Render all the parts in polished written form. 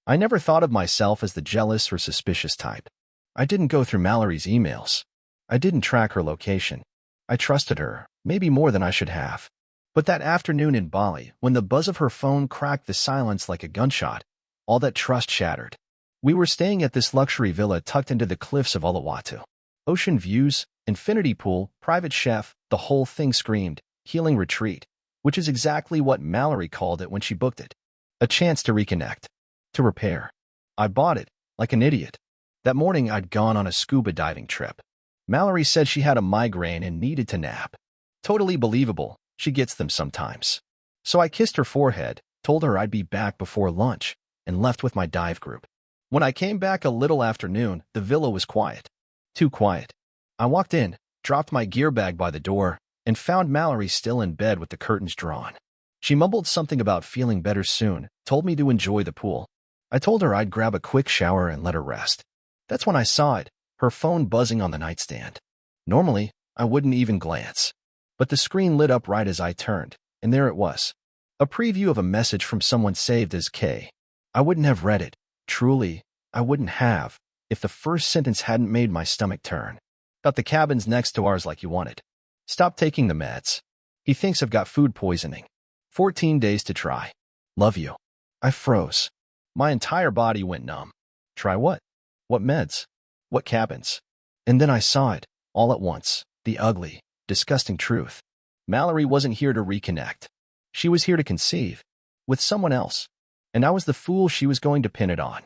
I never thought of myself as the jealous or suspicious type. I didn't go through Mallory's emails. I didn't track her location. I trusted her, maybe more than I should have. But that afternoon in Bali, when the buzz of her phone cracked the silence like a gunshot, all that trust shattered. We were staying at this luxury villa tucked into the cliffs of Uluwatu. Ocean views, infinity pool, private chef, the whole thing screamed, healing retreat, which is exactly what Mallory called it when she booked it. A chance to reconnect. To repair. I bought it, like an idiot. That morning I'd gone on a scuba diving trip. Mallory said she had a migraine and needed to nap. Totally believable, she gets them sometimes. So I kissed her forehead, told her I'd be back before lunch, and left with my dive group. When I came back a little after noon, the villa was quiet. Too quiet. I walked in, dropped my gear bag by the door, and found Mallory still in bed with the curtains drawn. She mumbled something about feeling better soon, told me to enjoy the pool. I told her I'd grab a quick shower and let her rest. That's when I saw it, her phone buzzing on the nightstand. Normally, I wouldn't even glance. But the screen lit up right as I turned, and there it was. A preview of a message from someone saved as K. I wouldn't have read it. Truly, I wouldn't have, if the first sentence hadn't made my stomach turn. Got the cabins next to ours like you wanted. Stop taking the meds. He thinks I've got food poisoning. 14 days to try. Love you. I froze. My entire body went numb. Try what? What meds? What cabins? And then I saw it, all at once, the ugly, disgusting truth. Mallory wasn't here to reconnect. She was here to conceive. With someone else. And I was the fool she was going to pin it on.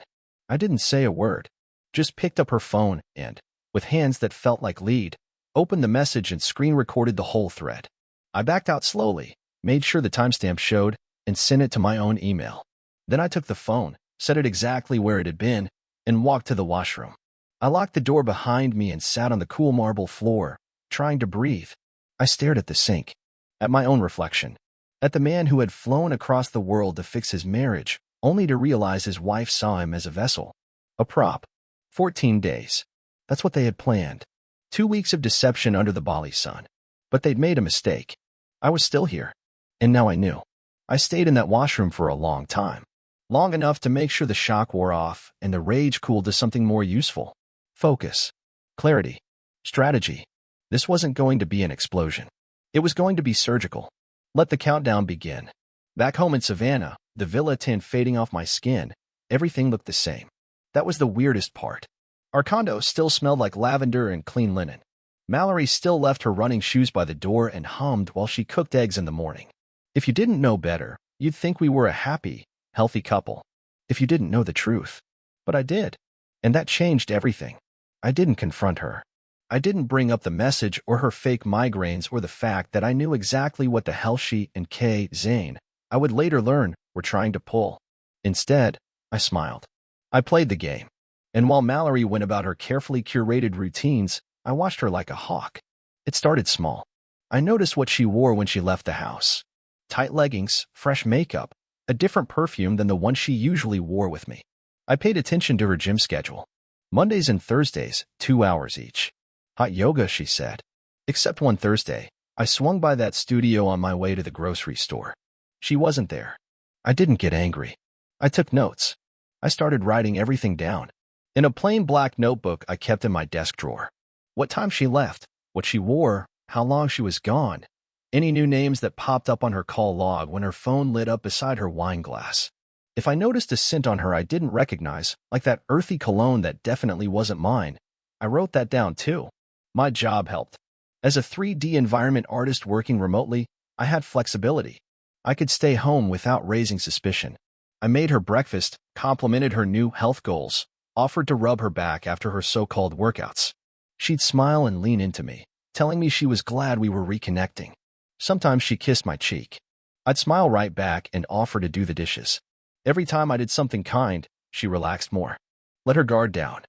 I didn't say a word. Just picked up her phone and, with hands that felt like lead, opened the message and screen recorded the whole thread. I backed out slowly, made sure the timestamp showed, and sent it to my own email. Then I took the phone, set it exactly where it had been, and walked to the washroom. I locked the door behind me and sat on the cool marble floor, trying to breathe. I stared at the sink, at my own reflection, at the man who had flown across the world to fix his marriage, only to realize his wife saw him as a vessel. A prop. 14 days. That's what they had planned. 2 weeks of deception under the Bali sun. But they'd made a mistake. I was still here. And now I knew. I stayed in that washroom for a long time. Long enough to make sure the shock wore off and the rage cooled to something more useful. Focus. Clarity. Strategy. This wasn't going to be an explosion. It was going to be surgical. Let the countdown begin. Back home in Savannah, the villa tint fading off my skin, everything looked the same. That was the weirdest part. Our condo still smelled like lavender and clean linen. Mallory still left her running shoes by the door and hummed while she cooked eggs in the morning. If you didn't know better, you'd think we were a happy, healthy couple. If you didn't know the truth. But I did. And that changed everything. I didn't confront her. I didn't bring up the message or her fake migraines or the fact that I knew exactly what the hell she and Kay Zane, I would later learn, were trying to pull. Instead, I smiled. I played the game. And while Mallory went about her carefully curated routines, I watched her like a hawk. It started small. I noticed what she wore when she left the house. Tight leggings, fresh makeup, a different perfume than the one she usually wore with me. I paid attention to her gym schedule. Mondays and Thursdays, 2 hours each. Hot yoga, she said. Except one Thursday, I swung by that studio on my way to the grocery store. She wasn't there. I didn't get angry. I took notes. I started writing everything down. In a plain black notebook I kept in my desk drawer. What time she left, what she wore, how long she was gone, any new names that popped up on her call log when her phone lit up beside her wine glass. If I noticed a scent on her I didn't recognize, like that earthy cologne that definitely wasn't mine, I wrote that down too. My job helped. As a 3D environment artist working remotely, I had flexibility. I could stay home without raising suspicion. I made her breakfast, complimented her new health goals, offered to rub her back after her so-called workouts. She'd smile and lean into me, telling me she was glad we were reconnecting. Sometimes she kissed my cheek. I'd smile right back and offer to do the dishes. Every time I did something kind, she relaxed more. Let her guard down.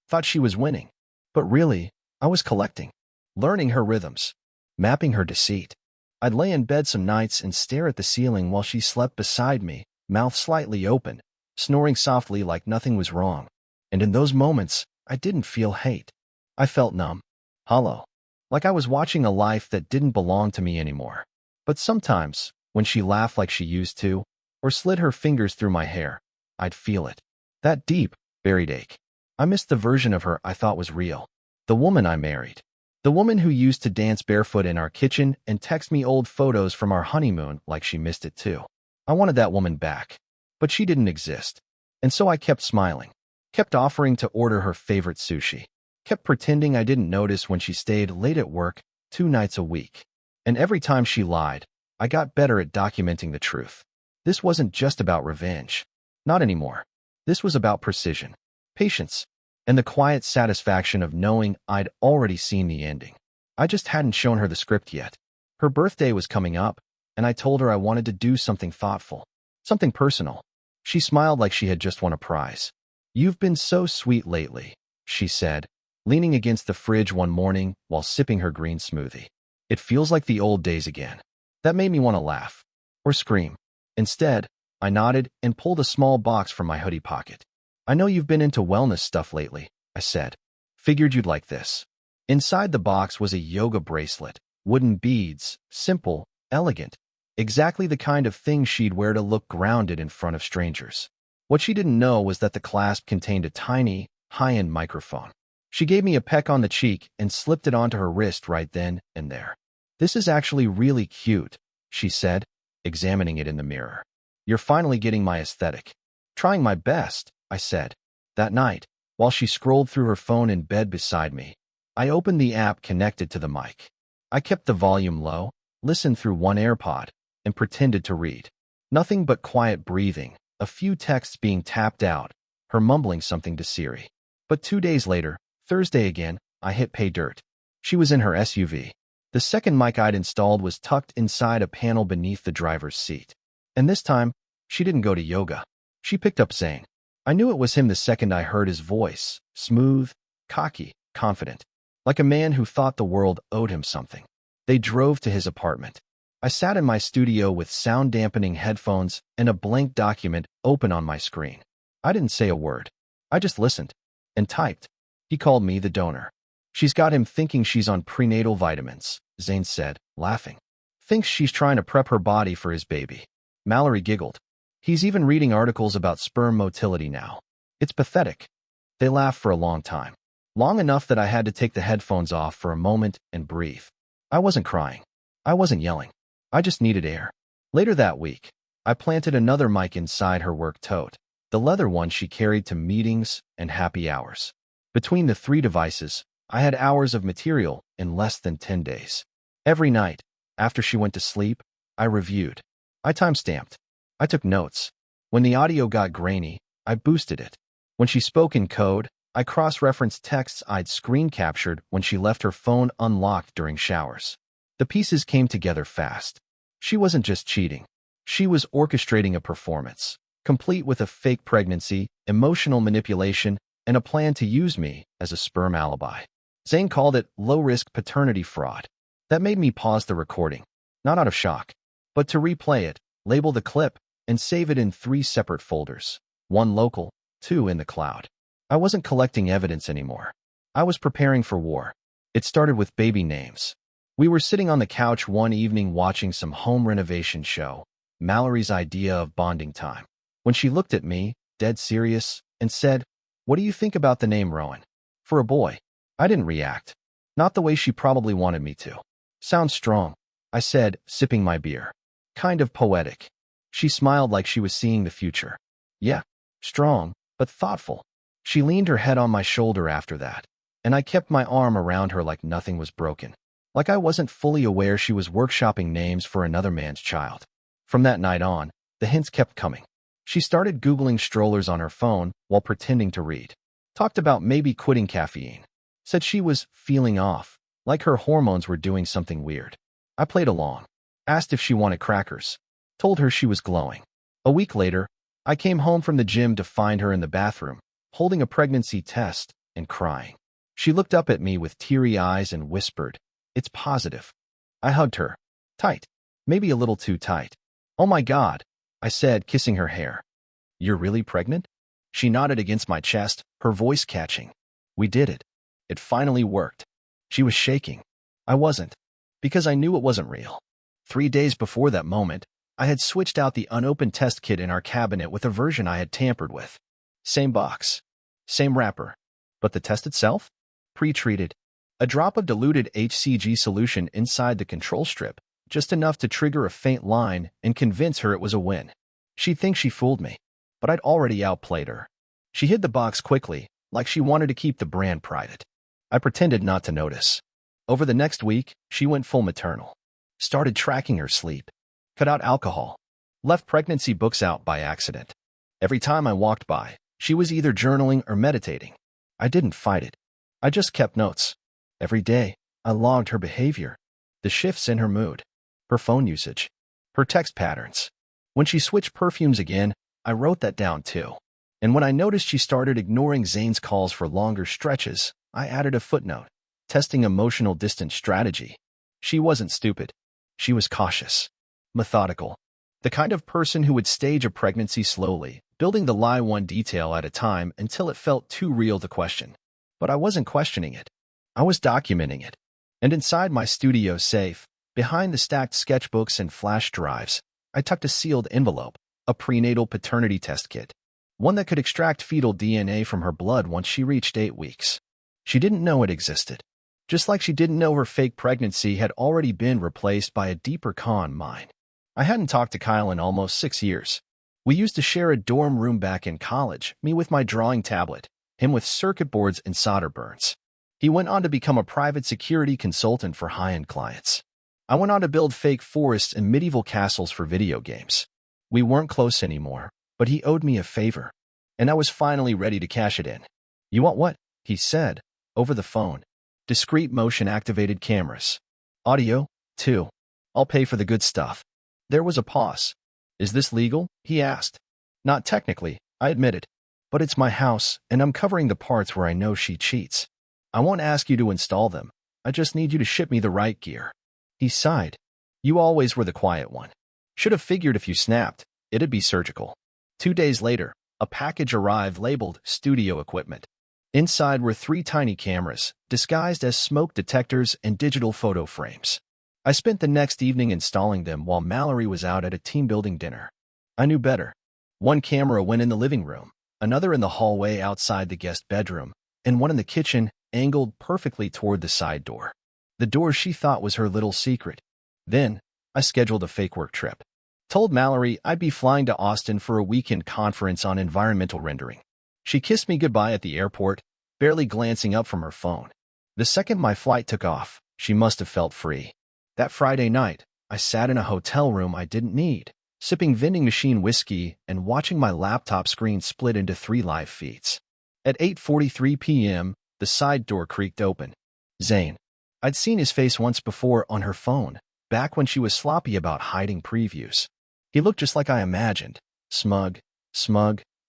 Thought she was winning. But really, I was collecting. Learning her rhythms. Mapping her deceit. I'd lay in bed some nights and stare at the ceiling while she slept beside me, mouth slightly open, snoring softly like nothing was wrong. And in those moments, I didn't feel hate. I felt numb. Hollow. Like I was watching a life that didn't belong to me anymore. But sometimes, when she laughed like she used to, or slid her fingers through my hair, I'd feel it. That deep, buried ache. I missed the version of her I thought was real. The woman I married. The woman who used to dance barefoot in our kitchen and text me old photos from our honeymoon like she missed it too. I wanted that woman back. But she didn't exist. And so I kept smiling. Kept offering to order her favorite sushi. Kept pretending I didn't notice when she stayed late at work 2 nights a week. And every time she lied, I got better at documenting the truth. This wasn't just about revenge. Not anymore. This was about precision, patience, and the quiet satisfaction of knowing I'd already seen the ending. I just hadn't shown her the script yet. Her birthday was coming up, and I told her I wanted to do something thoughtful, something personal. She smiled like she had just won a prize. "You've been so sweet lately," she said, leaning against the fridge one morning while sipping her green smoothie. "It feels like the old days again." That made me want to laugh. Or scream. Instead, I nodded and pulled a small box from my hoodie pocket. "I know you've been into wellness stuff lately," I said. "Figured you'd like this." Inside the box was a yoga bracelet, wooden beads, simple, elegant, exactly the kind of thing she'd wear to look grounded in front of strangers. What she didn't know was that the clasp contained a tiny, high-end microphone. She gave me a peck on the cheek and slipped it onto her wrist right then and there. "This is actually really cute," she said, examining it in the mirror. "You're finally getting my aesthetic." "Trying my best," I said. That night, while she scrolled through her phone in bed beside me, I opened the app connected to the mic. I kept the volume low, listened through one AirPod, and pretended to read. Nothing but quiet breathing, a few texts being tapped out, her mumbling something to Siri. But 2 days later, Thursday again, I hit pay dirt. She was in her SUV. The second mic I'd installed was tucked inside a panel beneath the driver's seat. And this time, she didn't go to yoga. She picked up Zane. I knew it was him the second I heard his voice, smooth, cocky, confident, like a man who thought the world owed him something. They drove to his apartment. I sat in my studio with sound-dampening headphones and a blank document open on my screen. I didn't say a word. I just listened and typed. He called me the donor. "She's got him thinking she's on prenatal vitamins," Zane said, laughing. "Thinks she's trying to prep her body for his baby." Mallory giggled. "He's even reading articles about sperm motility now. It's pathetic." They laughed for a long time. Long enough that I had to take the headphones off for a moment and breathe. I wasn't crying. I wasn't yelling. I just needed air. Later that week, I planted another mic inside her work tote, the leather one she carried to meetings and happy hours. Between the 3 devices, I had hours of material in less than 10 days. Every night, after she went to sleep, I reviewed. I timestamped. I took notes. When the audio got grainy, I boosted it. When she spoke in code, I cross-referenced texts I'd screen captured when she left her phone unlocked during showers. The pieces came together fast. She wasn't just cheating. She was orchestrating a performance, complete with a fake pregnancy, emotional manipulation, and a plan to use me as a sperm alibi. Zane called it low-risk paternity fraud. That made me pause the recording, not out of shock, but to replay it, label the clip, and save it in 3 separate folders, 1 local, 2 in the cloud. I wasn't collecting evidence anymore. I was preparing for war. It started with baby names. We were sitting on the couch one evening watching some home renovation show, Mallory's idea of bonding time, when she looked at me, dead serious, and said, "What do you think about the name Rowan? For a boy?" I didn't react. Not the way she probably wanted me to. "Sounds strong," I said, sipping my beer. "Kind of poetic." She smiled like she was seeing the future. "Yeah, strong, but thoughtful." She leaned her head on my shoulder after that, and I kept my arm around her like nothing was broken. Like I wasn't fully aware she was workshopping names for another man's child. From that night on, the hints kept coming. She started Googling strollers on her phone while pretending to read. Talked about maybe quitting caffeine. Said she was feeling off, like her hormones were doing something weird. I played along. Asked if she wanted crackers. Told her she was glowing. A week later, I came home from the gym to find her in the bathroom, holding a pregnancy test and crying. She looked up at me with teary eyes and whispered, "It's positive." I hugged her. Tight. Maybe a little too tight. "Oh my God," I said, kissing her hair. "You're really pregnant?" She nodded against my chest, her voice catching. "We did it. It finally worked." She was shaking. I wasn't, because I knew it wasn't real. 3 days before that moment, I had switched out the unopened test kit in our cabinet with a version I had tampered with. Same box. Same wrapper. But the test itself? Pre-treated. A drop of diluted HCG solution inside the control strip, just enough to trigger a faint line and convince her it was a win. She'd think she fooled me, but I'd already outplayed her. She hid the box quickly, like she wanted to keep the brand private. I pretended not to notice. Over the next week, she went full maternal. Started tracking her sleep. Cut out alcohol. Left pregnancy books out by accident. Every time I walked by, she was either journaling or meditating. I didn't fight it. I just kept notes. Every day, I logged her behavior, the shifts in her mood, her phone usage, her text patterns. When she switched perfumes again, I wrote that down too. And when I noticed she started ignoring Zane's calls for longer stretches, I added a footnote, testing emotional distance strategy. She wasn't stupid. She was cautious, methodical, the kind of person who would stage a pregnancy slowly, building the lie one detail at a time until it felt too real to question. But I wasn't questioning it. I was documenting it. And inside my studio safe, behind the stacked sketchbooks and flash drives, I tucked a sealed envelope, a prenatal paternity test kit, one that could extract fetal DNA from her blood once she reached 8 weeks. She didn't know it existed, just like she didn't know her fake pregnancy had already been replaced by a deeper con mine. I hadn't talked to Kyle in almost 6 years. We used to share a dorm room back in college, me with my drawing tablet, him with circuit boards and solder burns. He went on to become a private security consultant for high-end clients. I went on to build fake forests and medieval castles for video games. We weren't close anymore, but he owed me a favor, and I was finally ready to cash it in. "You want what?" he said, over the phone. "Discrete motion-activated cameras. Audio, too. I'll pay for the good stuff." There was a pause. "Is this legal?" he asked. "Not technically," I admitted. "But it's my house, and I'm covering the parts where I know she cheats. I won't ask you to install them. I just need you to ship me the right gear." He sighed. "You always were the quiet one. Should have figured if you snapped, it'd be surgical." 2 days later, a package arrived labeled studio equipment. Inside were 3 tiny cameras, disguised as smoke detectors and digital photo frames. I spent the next evening installing them while Mallory was out at a team-building dinner. I knew better. One camera went in the living room, another in the hallway outside the guest bedroom, and one in the kitchen, angled perfectly toward the side door. The door she thought was her little secret. Then, I scheduled a fake work trip. Told Mallory I'd be flying to Austin for a weekend conference on environmental rendering. She kissed me goodbye at the airport, barely glancing up from her phone. The second my flight took off, she must have felt free. That Friday night, I sat in a hotel room I didn't need, sipping vending machine whiskey and watching my laptop screen split into 3 live feeds. At 8:43 p.m., the side door creaked open. Zane. I'd seen his face once before on her phone, back when she was sloppy about hiding previews. He looked just like I imagined. Smug,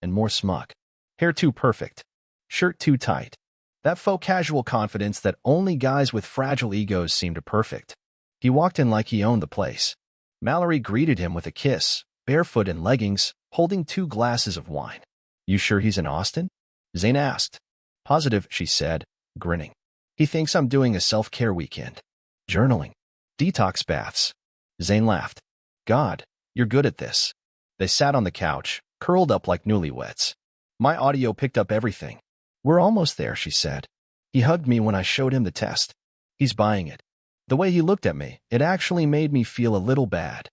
and more smug. Hair too perfect. Shirt too tight. That faux casual confidence that only guys with fragile egos seem to perfect. He walked in like he owned the place. Mallory greeted him with a kiss, barefoot in leggings, holding 2 glasses of wine. "You sure he's in Austin?" Zane asked. "Positive," she said, grinning. "He thinks I'm doing a self-care weekend. Journaling. Detox baths." Zane laughed. "God, you're good at this." They sat on the couch, curled up like newlyweds. My audio picked up everything. "We're almost there," she said. He hugged me when I showed him the test. He's buying it. The way he looked at me, it actually made me feel a little bad.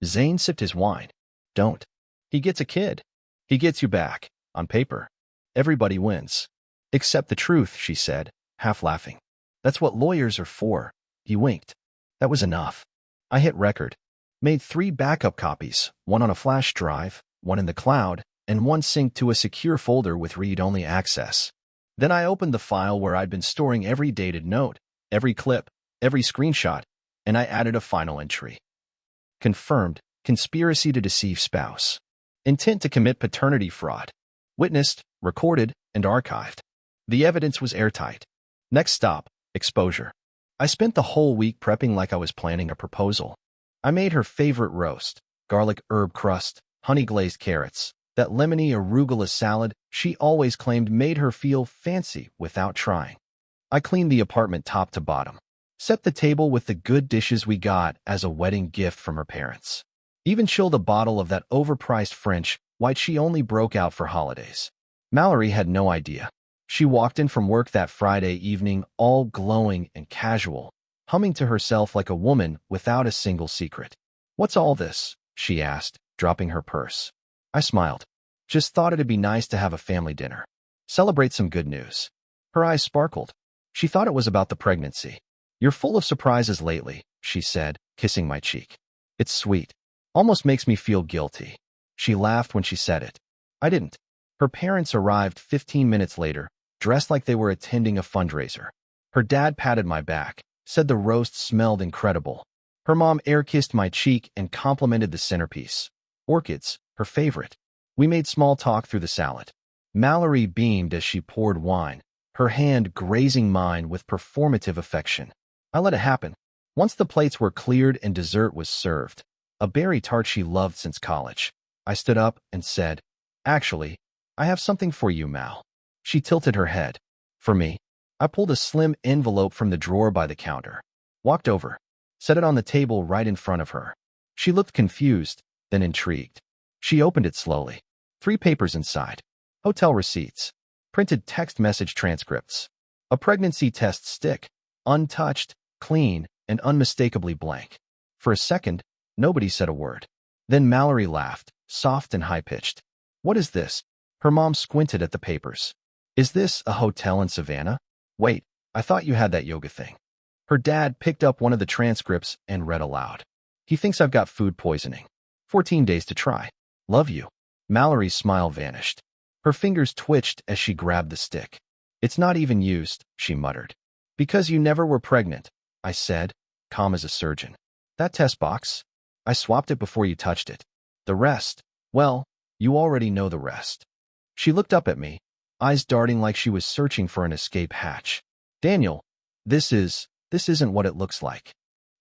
Zane sipped his wine. "Don't. He gets a kid. He gets you back. On paper. Everybody wins. Except the truth," she said, half laughing. "That's what lawyers are for." He winked. That was enough. I hit record. Made 3 backup copies, one on a flash drive, one in the cloud, and one synced to a secure folder with read-only access. Then I opened the file where I'd been storing every dated note, every clip, every screenshot, and I added a final entry. Confirmed, conspiracy to deceive spouse. Intent to commit paternity fraud. Witnessed, recorded, and archived. The evidence was airtight. Next stop, exposure. I spent the whole week prepping like I was planning a proposal. I made her favorite roast, garlic herb crust, honey-glazed carrots, that lemony arugula salad she always claimed made her feel fancy without trying. I cleaned the apartment top to bottom. Set the table with the good dishes we got as a wedding gift from her parents. Even chilled a bottle of that overpriced French white she only broke out for holidays. Mallory had no idea. She walked in from work that Friday evening, all glowing and casual, humming to herself like a woman without a single secret. "What's all this?" she asked, dropping her purse. I smiled. "Just thought it'd be nice to have a family dinner. Celebrate some good news." Her eyes sparkled. She thought it was about the pregnancy. "You're full of surprises lately," she said, kissing my cheek. "It's sweet. Almost makes me feel guilty." She laughed when she said it. I didn't. Her parents arrived 15 minutes later, dressed like they were attending a fundraiser. Her dad patted my back, said the roast smelled incredible. Her mom air-kissed my cheek and complimented the centerpiece. Orchids, her favorite. We made small talk through the salad. Mallory beamed as she poured wine, her hand grazing mine with performative affection. I let it happen. Once the plates were cleared and dessert was served, a berry tart she loved since college, I stood up and said, "Actually, I have something for you, Mal." She tilted her head. "For me?" I pulled a slim envelope from the drawer by the counter, walked over, set it on the table right in front of her. She looked confused, then intrigued. She opened it slowly. 3 papers inside. Hotel receipts. Printed text message transcripts. A pregnancy test stick. Untouched, clean, and unmistakably blank. For a second, nobody said a word. Then Mallory laughed, soft and high-pitched. "What is this?" Her mom squinted at the papers. "Is this a hotel in Savannah? Wait, I thought you had that yoga thing." Her dad picked up one of the transcripts and read aloud. "He thinks I've got food poisoning. 14 days to try. Love you." Mallory's smile vanished. Her fingers twitched as she grabbed the stick. "It's not even used," she muttered. "Because you never were pregnant," I said, calm as a surgeon. "That test box? I swapped it before you touched it. The rest, well, you already know the rest." She looked up at me, eyes darting like she was searching for an escape hatch. "Daniel, this isn't what it looks like."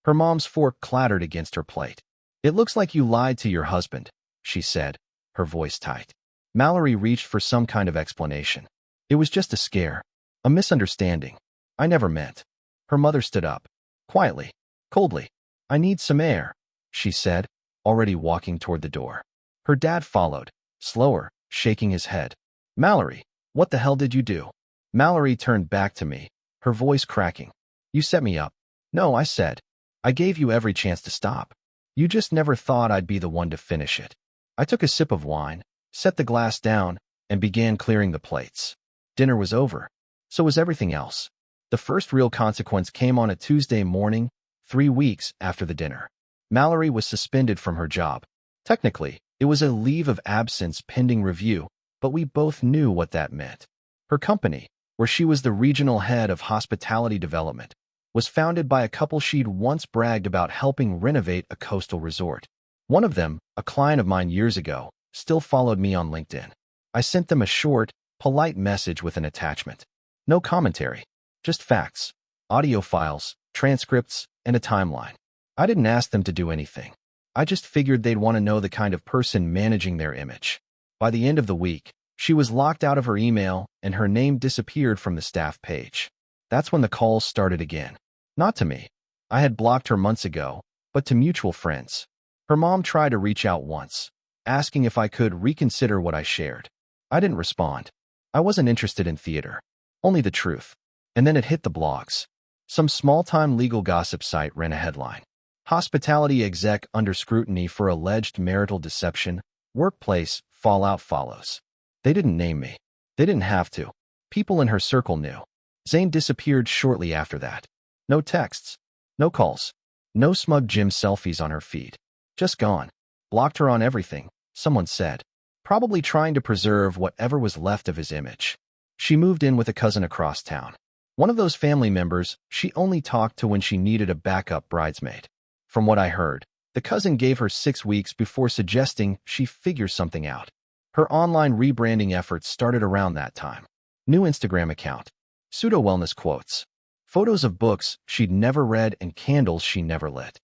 Her mom's fork clattered against her plate. "It looks like you lied to your husband," she said, her voice tight. Mallory reached for some kind of explanation. "It was just a scare, a misunderstanding. I never meant." Her mother stood up, quietly, coldly. "I need some air," she said, already walking toward the door. Her dad followed, slower, shaking his head. "Mallory, what the hell did you do?" Mallory turned back to me, her voice cracking. "You set me up." "No," I said. "I gave you every chance to stop. You just never thought I'd be the one to finish it." I took a sip of wine, set the glass down, and began clearing the plates. Dinner was over. So was everything else. The first real consequence came on a Tuesday morning, 3 weeks after the dinner. Mallory was suspended from her job. Technically, it was a leave of absence pending review, but we both knew what that meant. Her company, where she was the regional head of hospitality development, was founded by a couple she'd once bragged about helping renovate a coastal resort. One of them, a client of mine years ago, still followed me on LinkedIn. I sent them a short, polite message with an attachment. No commentary, just facts, audio files, transcripts, and a timeline. I didn't ask them to do anything. I just figured they'd want to know the kind of person managing their image. By the end of the week, she was locked out of her email and her name disappeared from the staff page. That's when the calls started again. Not to me. I had blocked her months ago, but to mutual friends. Her mom tried to reach out once, asking if I could reconsider what I shared. I didn't respond. I wasn't interested in theater. Only the truth. And then it hit the blogs. Some small-time legal gossip site ran a headline. "Hospitality exec under scrutiny for alleged marital deception. Workplace fallout follows." They didn't name me. They didn't have to. People in her circle knew. Zane disappeared shortly after that. No texts. No calls. No smug gym selfies on her feed. Just gone. Blocked her on everything, someone said. Probably trying to preserve whatever was left of his image. She moved in with a cousin across town. One of those family members she only talked to when she needed a backup bridesmaid. From what I heard, the cousin gave her 6 weeks before suggesting she figure something out. Her online rebranding efforts started around that time. New Instagram account. Pseudo-wellness quotes. Photos of books she'd never read and candles she never lit.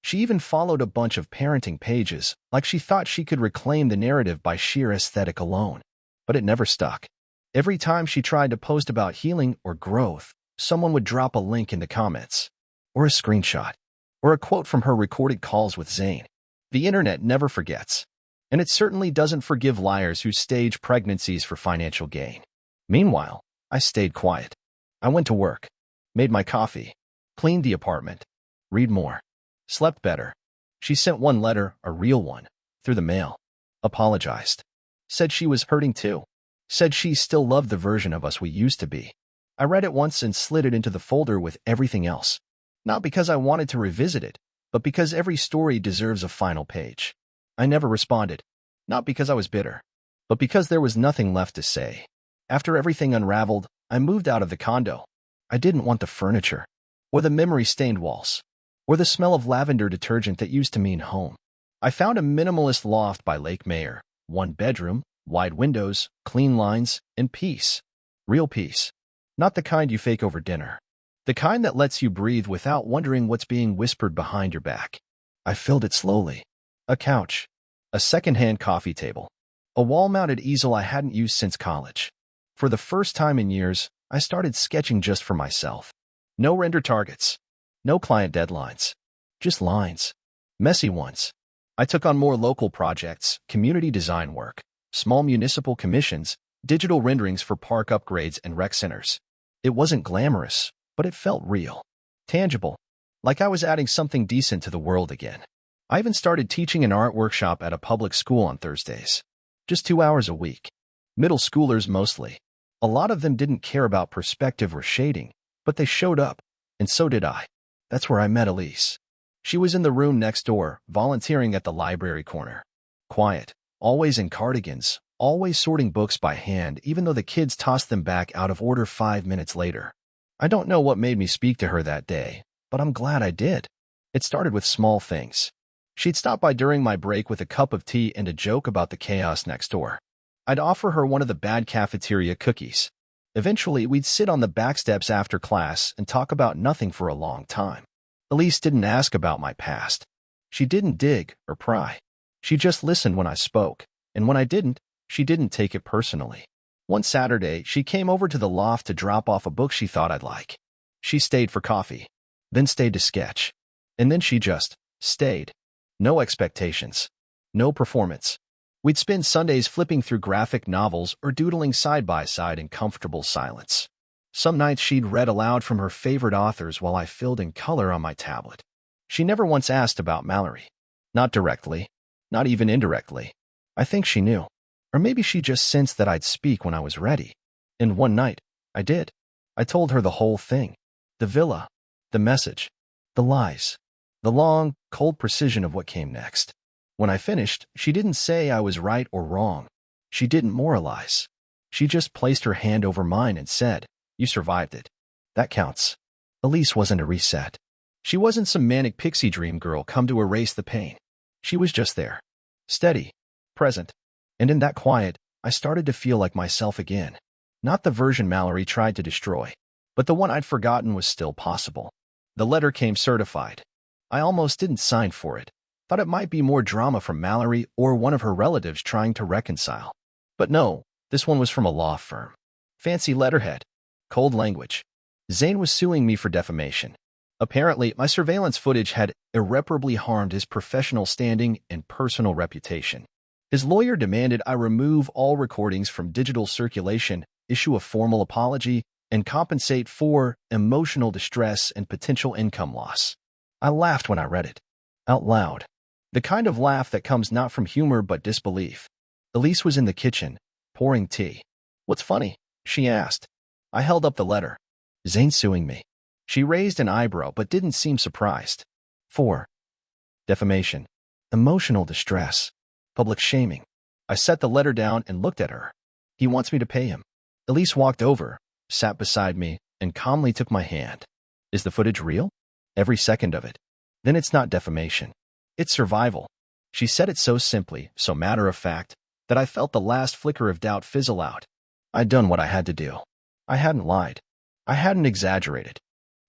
She even followed a bunch of parenting pages, like she thought she could reclaim the narrative by sheer aesthetic alone. But it never stuck. Every time she tried to post about healing or growth, someone would drop a link in the comments. Or a screenshot. Or a quote from her recorded calls with Zane. The internet never forgets. And it certainly doesn't forgive liars who stage pregnancies for financial gain. Meanwhile, I stayed quiet. I went to work, made my coffee, cleaned the apartment, read more, slept better. She sent one letter, a real one, through the mail. Apologized. Said she was hurting too. Said she still loved the version of us we used to be. I read it once and slid it into the folder with everything else. Not because I wanted to revisit it, but because every story deserves a final page. I never responded. Not because I was bitter, but because there was nothing left to say. After everything unraveled, I moved out of the condo. I didn't want the furniture, or the memory-stained walls, or the smell of lavender detergent that used to mean home. I found a minimalist loft by Lake Mayer, 1 bedroom, wide windows, clean lines, and peace. Real peace. Not the kind you fake over dinner. The kind that lets you breathe without wondering what's being whispered behind your back. I filled it slowly. A couch, a second-hand coffee table, a wall-mounted easel I hadn't used since college. For the first time in years, I started sketching just for myself. No render targets. No client deadlines. Just lines. Messy ones. I took on more local projects, community design work, small municipal commissions, digital renderings for park upgrades and rec centers. It wasn't glamorous, but it felt real. Tangible. Like I was adding something decent to the world again. I even started teaching an art workshop at a public school on Thursdays. Just 2 hours a week. Middle schoolers mostly. A lot of them didn't care about perspective or shading, but they showed up, and so did I. That's where I met Elise. She was in the room next door, volunteering at the library corner. Quiet, always in cardigans, always sorting books by hand even though the kids tossed them back out of order 5 minutes later. I don't know what made me speak to her that day, but I'm glad I did. It started with small things. She'd stop by during my break with a cup of tea and a joke about the chaos next door. I'd offer her one of the bad cafeteria cookies. Eventually, we'd sit on the back steps after class and talk about nothing for a long time. Elise didn't ask about my past. She didn't dig or pry. She just listened when I spoke, and when I didn't, she didn't take it personally. One Saturday, she came over to the loft to drop off a book she thought I'd like. She stayed for coffee, then stayed to sketch, and then she just stayed. No expectations. No performance. We'd spend Sundays flipping through graphic novels or doodling side by side in comfortable silence. Some nights she'd read aloud from her favorite authors while I filled in color on my tablet. She never once asked about Mallory. Not directly. Not even indirectly. I think she knew. Or maybe she just sensed that I'd speak when I was ready. And one night, I did. I told her the whole thing. The villa. The message. The lies. The long, cold precision of what came next. When I finished, she didn't say I was right or wrong. She didn't moralize. She just placed her hand over mine and said, "You survived it. That counts." Elise wasn't a reset. She wasn't some manic pixie dream girl come to erase the pain. She was just there. Steady. Present. And in that quiet, I started to feel like myself again. Not the version Mallory tried to destroy, but the one I'd forgotten was still possible. The letter came certified. I almost didn't sign for it. Thought it might be more drama from Mallory or one of her relatives trying to reconcile. But no, this one was from a law firm. Fancy letterhead. Cold language. Zane was suing me for defamation. Apparently, my surveillance footage had irreparably harmed his professional standing and personal reputation. His lawyer demanded I remove all recordings from digital circulation, issue a formal apology, and compensate for emotional distress and potential income loss. I laughed when I read it. Out loud. The kind of laugh that comes not from humor but disbelief. Elise was in the kitchen, pouring tea. "What's funny?" she asked. I held up the letter. "Zane's suing me." She raised an eyebrow but didn't seem surprised. "For defamation, emotional distress, public shaming." I set the letter down and looked at her. "He wants me to pay him." Elise walked over, sat beside me, and calmly took my hand. "Is the footage real?" "Every second of it." "Then it's not defamation. It's survival." She said it so simply, so matter-of-fact, that I felt the last flicker of doubt fizzle out. I'd done what I had to do. I hadn't lied. I hadn't exaggerated.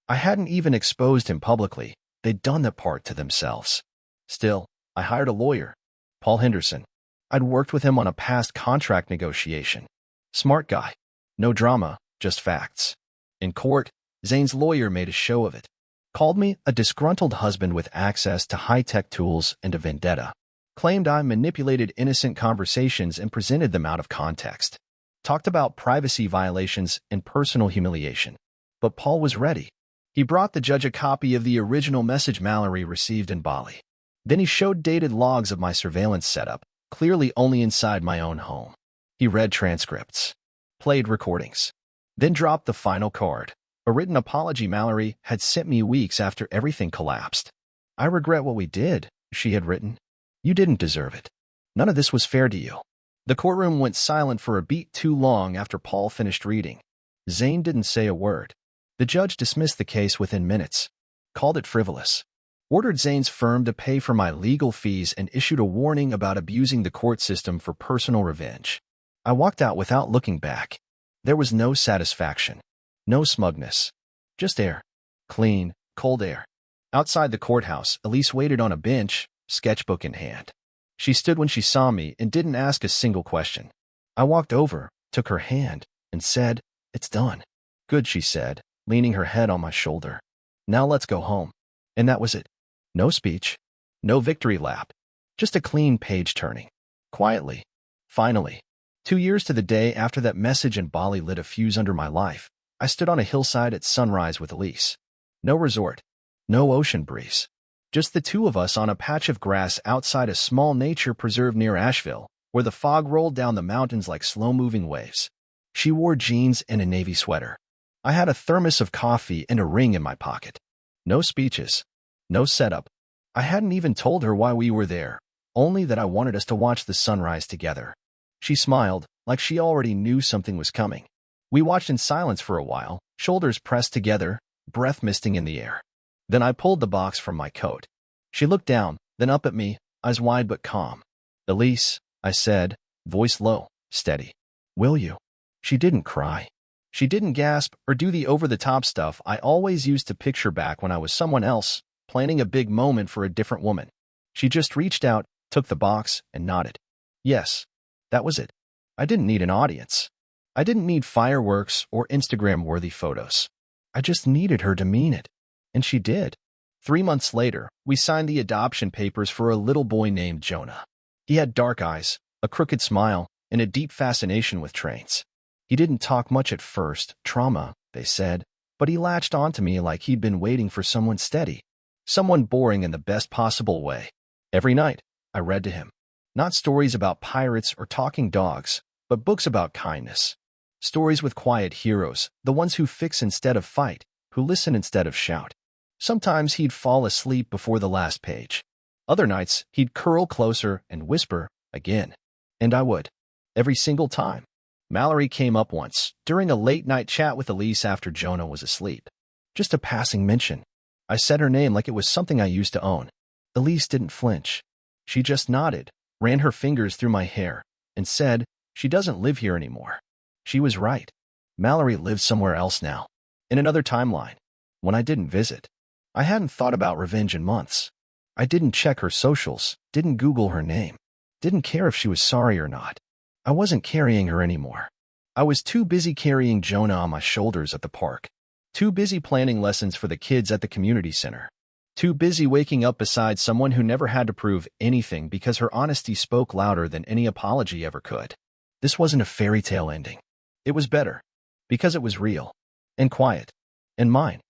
I hadn't even exposed him publicly. They'd done that part to themselves. Still, I hired a lawyer, Paul Henderson. I'd worked with him on a past contract negotiation. Smart guy. No drama, just facts. In court, Zane's lawyer made a show of it. Called me a disgruntled husband with access to high-tech tools and a vendetta. Claimed I manipulated innocent conversations and presented them out of context. Talked about privacy violations and personal humiliation. But Paul was ready. He brought the judge a copy of the original message Mallory received in Bali. Then he showed dated logs of my surveillance setup, clearly only inside my own home. He read transcripts, played recordings, then dropped the final card, a written apology Mallory had sent me weeks after everything collapsed. "I regret what we did," she had written. "You didn't deserve it. None of this was fair to you." The courtroom went silent for a beat too long after Paul finished reading. Zane didn't say a word. The judge dismissed the case within minutes, called it frivolous, ordered Zane's firm to pay for my legal fees, and issued a warning about abusing the court system for personal revenge. I walked out without looking back. There was no satisfaction, no smugness, just air. Clean, cold air. Outside the courthouse, Elise waited on a bench, sketchbook in hand. She stood when she saw me and didn't ask a single question. I walked over, took her hand, and said, "It's done." "Good," she said, leaning her head on my shoulder. "Now let's go home." And that was it. No speech, no victory lap, just a clean page turning. Quietly. Finally. 2 years to the day after that message in Bali lit a fuse under my life, I stood on a hillside at sunrise with Elise. No resort, no ocean breeze. Just the two of us on a patch of grass outside a small nature preserve near Asheville, where the fog rolled down the mountains like slow-moving waves. She wore jeans and a navy sweater. I had a thermos of coffee and a ring in my pocket. No speeches. No setup. I hadn't even told her why we were there, only that I wanted us to watch the sunrise together. She smiled, like she already knew something was coming. We watched in silence for a while, shoulders pressed together, breath misting in the air. Then I pulled the box from my coat. She looked down, then up at me, eyes wide but calm. "Elise," I said, voice low, steady. "Will you?" She didn't cry. She didn't gasp or do the over-the-top stuff I always used to picture back when I was someone else, planning a big moment for a different woman. She just reached out, took the box, and nodded. Yes, that was it. I didn't need an audience. I didn't need fireworks or Instagram-worthy photos. I just needed her to mean it. And she did. 3 months later, we signed the adoption papers for a little boy named Jonah. He had dark eyes, a crooked smile, and a deep fascination with trains. He didn't talk much at first, trauma, they said, but he latched onto me like he'd been waiting for someone steady, someone boring in the best possible way. Every night, I read to him. Not stories about pirates or talking dogs, but books about kindness. Stories with quiet heroes, the ones who fix instead of fight, who listen instead of shout. Sometimes he'd fall asleep before the last page. Other nights, he'd curl closer and whisper, again. And I would. Every single time. Mallory came up once, during a late-night chat with Elise after Jonah was asleep. Just a passing mention. I said her name like it was something I used to own. Elise didn't flinch. She just nodded, ran her fingers through my hair, and said, "She doesn't live here anymore." She was right. Mallory lives somewhere else now. In another timeline. When I didn't visit. I hadn't thought about revenge in months. I didn't check her socials, didn't Google her name, didn't care if she was sorry or not. I wasn't carrying her anymore. I was too busy carrying Jonah on my shoulders at the park. Too busy planning lessons for the kids at the community center. Too busy waking up beside someone who never had to prove anything because her honesty spoke louder than any apology ever could. This wasn't a fairy tale ending. It was better. Because it was real. And quiet. And mine.